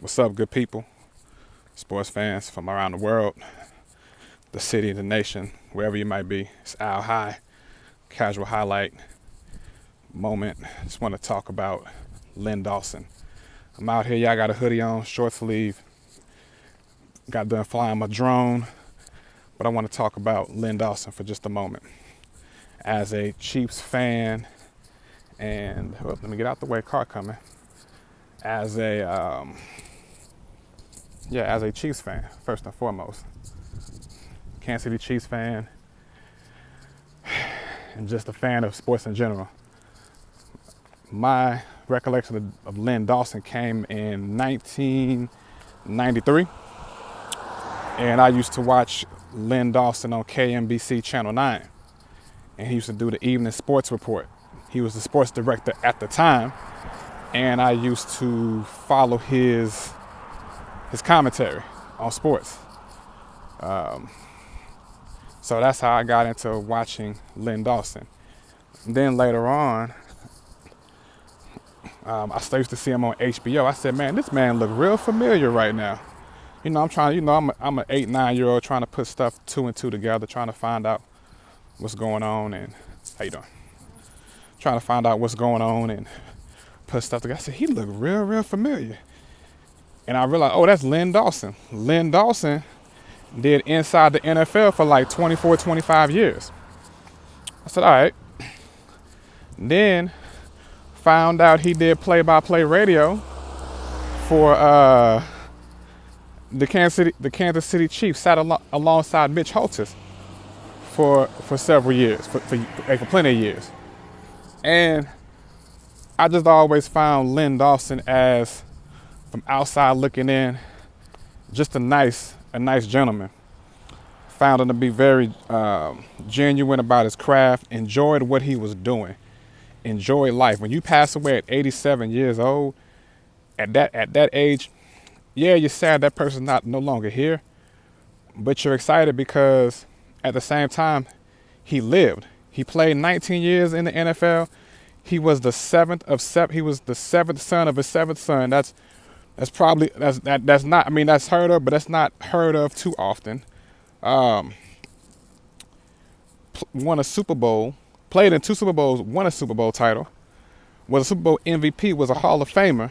What's up, good people? Sports fans from around the world, the city, the nation, wherever you might be. It's Al High, casual highlight moment. Just want to talk about Len Dawson. I'm out here, y'all got a hoodie on, short sleeve. Got done flying my drone, but I want to talk about Len Dawson for just a moment. As a Chiefs fan, and let me get out the way, car coming. As a Chiefs fan, first and foremost. Kansas City Chiefs fan, and just a fan of sports in general. My recollection of Len Dawson came in 1993, and I used to watch Len Dawson on KMBC Channel 9, and he used to do the evening sports report. He was the sports director at the time, and I used to follow his commentary on sports. So that's how I got into watching Len Dawson. And then later on, I still used to see him on HBO. I said, man, this man look real familiar right now. I'm trying, I'm an 8, 9-year-old trying to put stuff 2 and 2 together, trying to find out what's going on and how you doing? Trying to find out what's going on and put stuff together. I said, he look real familiar. And I realized, oh, that's Len Dawson. Len Dawson did Inside the NFL for like 24, 25 years. I said, all right. Then found out he did play-by-play radio for the Kansas City Chiefs, sat alongside Mitch Holthus for several years, for plenty of years. And I just always found Len Dawson as, from outside looking in, just a nice gentleman. Found him to be very genuine about his craft, enjoyed what he was doing, enjoyed life. When you pass away at 87 years old, at that age, yeah, you're sad that person's no longer here, but you're excited because at the same time, he lived. He played 19 years in the NFL. He was the seventh son of his seventh son. That's not, I mean, that's heard of, but that's not heard of too often. Won a Super Bowl, played in 2 Super Bowls, won a Super Bowl title, was a Super Bowl MVP, was a Hall of Famer,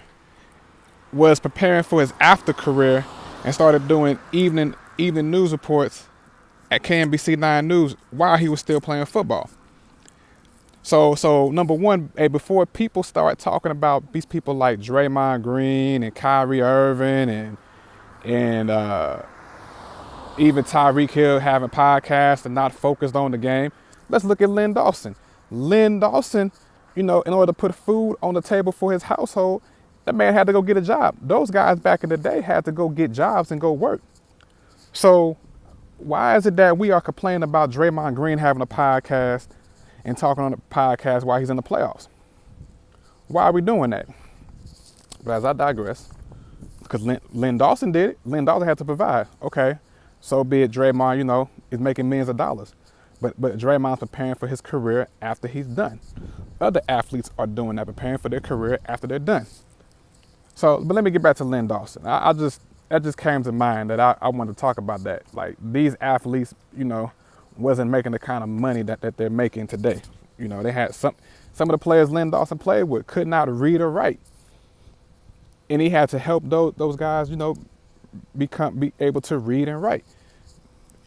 was preparing for his after career and started doing evening news reports at KMBC 9 News while he was still playing football. So number one, before people start talking about these people like Draymond Green and Kyrie Irving and even Tyreek Hill having podcasts and not focused on the game, let's look at Len Dawson. Len Dawson, in order to put food on the table for his household, that man had to go get a job. Those guys back in the day had to go get jobs and go work. So why is it that we are complaining about Draymond Green having a podcast and talking on the podcast while he's in the playoffs? Why are we doing that? But as I digress, because Len Dawson did it. Len Dawson had to provide. Okay, so be it. Draymond, is making millions of dollars. But Draymond's preparing for his career after he's done. Other athletes are doing that, preparing for their career after they're done. But let me get back to Len Dawson. That just came to mind that I wanted to talk about that. Like, these athletes, wasn't making the kind of money that they're making today. They had some of the players Len Dawson played with could not read or write. And he had to help those guys, be able to read and write.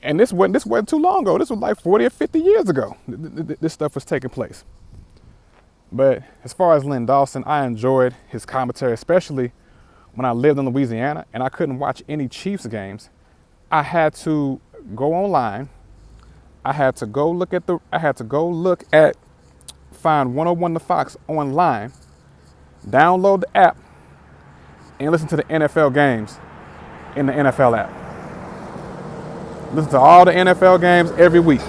And this wasn't too long ago. This was like 40 or 50 years ago. This stuff was taking place. But as far as Len Dawson, I enjoyed his commentary, especially when I lived in Louisiana and I couldn't watch any Chiefs games. I had to go online. I had to go look at find 101 The Fox online, download the app, and listen to the NFL games in the NFL app. Listen to all the NFL games every week,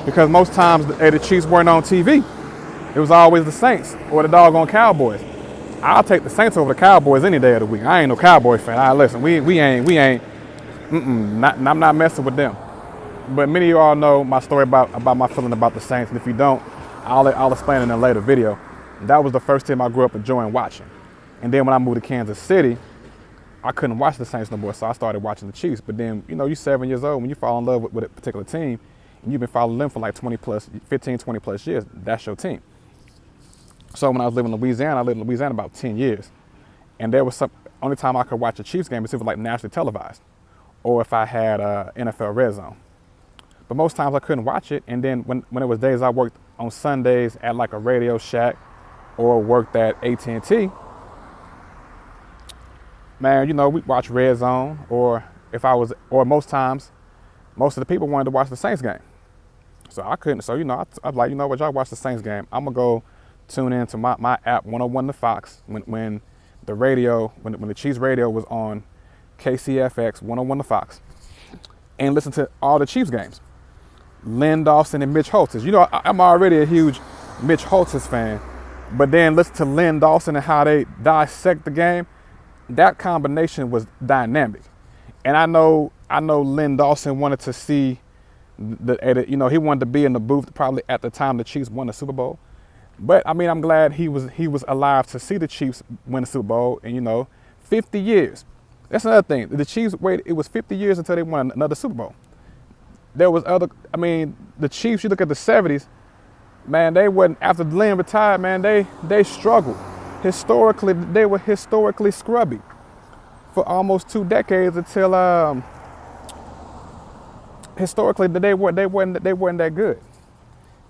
because most times the Chiefs weren't on TV. It was always the Saints or the doggone Cowboys. I'll take the Saints over the Cowboys any day of the week. I ain't no Cowboy fan. Listen, I'm not messing with them. But many of you all know my story about my feeling about the Saints, and if you don't, I'll explain in a later video. That was the first team I grew up enjoying watching. And then when I moved to Kansas City, I couldn't watch the Saints no more, so I started watching the Chiefs. But then, you're 7 years old, when you fall in love with a particular team, and you've been following them for like 15, 20 plus years, that's your team. So when I was living in Louisiana, I lived in Louisiana about 10 years. And there was only time I could watch a Chiefs game is if it was like nationally televised, or if I had NFL Red Zone. But most times I couldn't watch it. And then when it was days I worked on Sundays at like a Radio Shack or worked at AT&T, man, we watch Red Zone, or most times, most of the people wanted to watch the Saints game. So I couldn't. So, I was like, what, y'all watch the Saints game. I'm going to go tune in to my app 101 to Fox when the radio, when the Chiefs radio was on KCFX 101 to Fox, and listen to all the Chiefs games. Len Dawson and Mitch Holtz. I'm already a huge Mitch Holtz fan, but then listen to Len Dawson and how they dissect the game. That combination was dynamic. And I know Len Dawson wanted to see he wanted to be in the booth probably at the time the Chiefs won the Super Bowl. But I mean, I'm glad he was alive to see the Chiefs win the Super Bowl. And 50 years. That's another thing. The Chiefs waited. It was 50 years until they won another Super Bowl. There was the Chiefs. You look at the 70s, man. They wasn't, after Len retired, man. They struggled. Historically, they were historically scrubby for almost 2 decades until historically they weren't that good.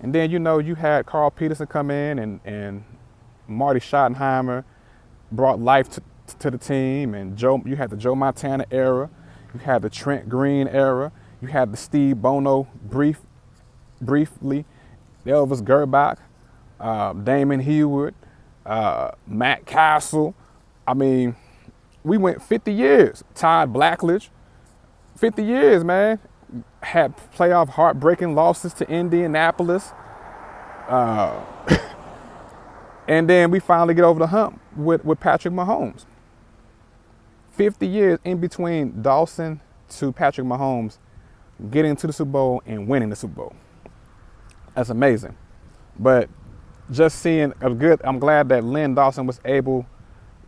And then you had Carl Peterson come in, and Marty Schottenheimer brought life to the team, and you had the Joe Montana era, you had the Trent Green era, you had the Steve Bono briefly, Elvis Gerbach, Damon Heward, Matt Castle. I mean, we went 50 years. Todd Blackledge, 50 years, man. Had playoff heartbreaking losses to Indianapolis. And then we finally get over the hump with Patrick Mahomes. 50 years in between Dawson to Patrick Mahomes getting to the Super Bowl and winning the Super Bowl. That's amazing. But just seeing I'm glad that Len Dawson was able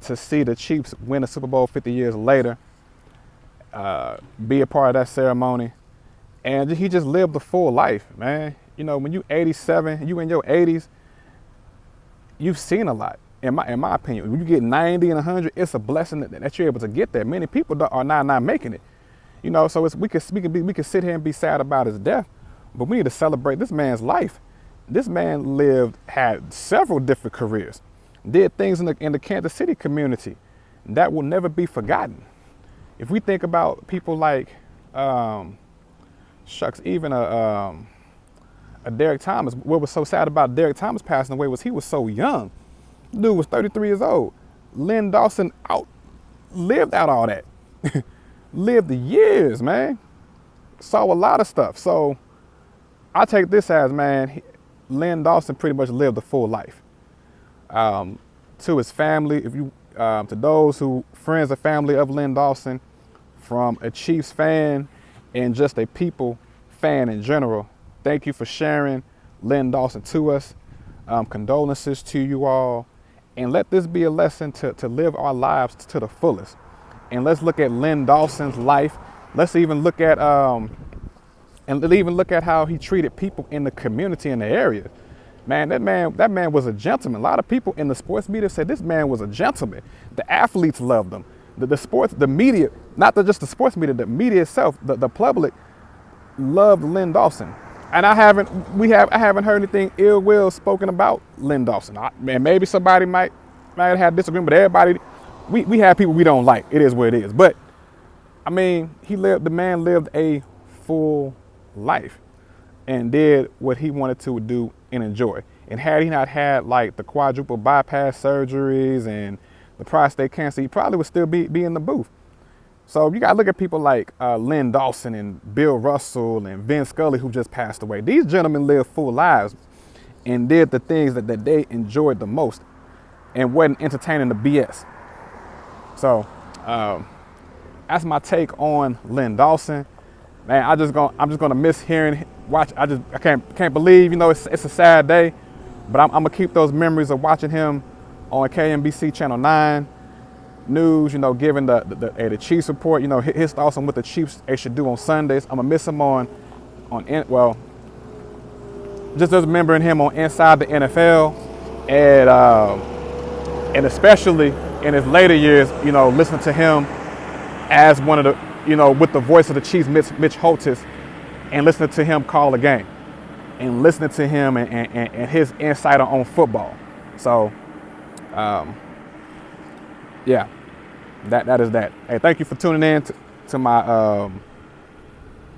to see the Chiefs win the Super Bowl 50 years later, be a part of that ceremony. And he just lived a full life, man. When you 87, you in your 80s, you've seen a lot, in my opinion. When you get 90 and 100, it's a blessing that you're able to get there. Many people are not making it. So we could sit here and be sad about his death, but we need to celebrate this man's life. This man had several different careers, did things in the Kansas City community that will never be forgotten. If we think about people like, even a Derek Thomas. What was so sad about Derek Thomas passing away was he was so young. Dude was 33 years old. Len Dawson lived out all that. Lived the years, man. Saw a lot of stuff. So I take this as, man, Len Dawson pretty much lived a full life. To his family, to those who friends or family of Len Dawson, from a Chiefs fan and just a people fan in general, thank you for sharing Len Dawson to us. Condolences to you all. And let this be a lesson to live our lives to the fullest. And let's look at Len Dawson's life. Let's even look at how he treated people in the community in the area. Man, that man was a gentleman. A lot of people in the sports media said this man was a gentleman. The athletes loved him. The media, not just the sports media, the media itself, the public loved Len Dawson. And I haven't heard anything ill will spoken about Len Dawson. Man, maybe somebody might have disagreement, but everybody, we have people we don't like. It is what it is. But I mean, the man lived a full life and did what he wanted to do and enjoy. And had he not had like the quadruple bypass surgeries and the prostate cancer, he probably would still be in the booth. So you got to look at people like Len Dawson and Bill Russell and Vin Scully, who just passed away. These gentlemen lived full lives and did the things that they enjoyed the most and wasn't entertaining the BS. So that's my take on Len Dawson. Man, I'm just gonna miss hearing, I can't believe, it's a sad day, but I'm gonna keep those memories of watching him on KMBC Channel 9. news, giving the Chiefs report, his thoughts on what the Chiefs they should do on Sundays. I'm gonna miss him well, just as remembering him on Inside the NFL, and especially in his later years, listening to him as one of the, with the voice of the Chiefs, Mitch Holtis, and listening to him call a game, and listening to him and his insight on football. So, yeah, that is that. Hey, thank you for tuning in to my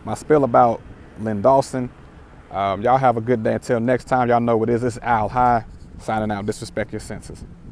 my spill about Len Dawson. Y'all have a good day. Until next time, y'all know what it is. This is Al High signing out. Disrespect your senses.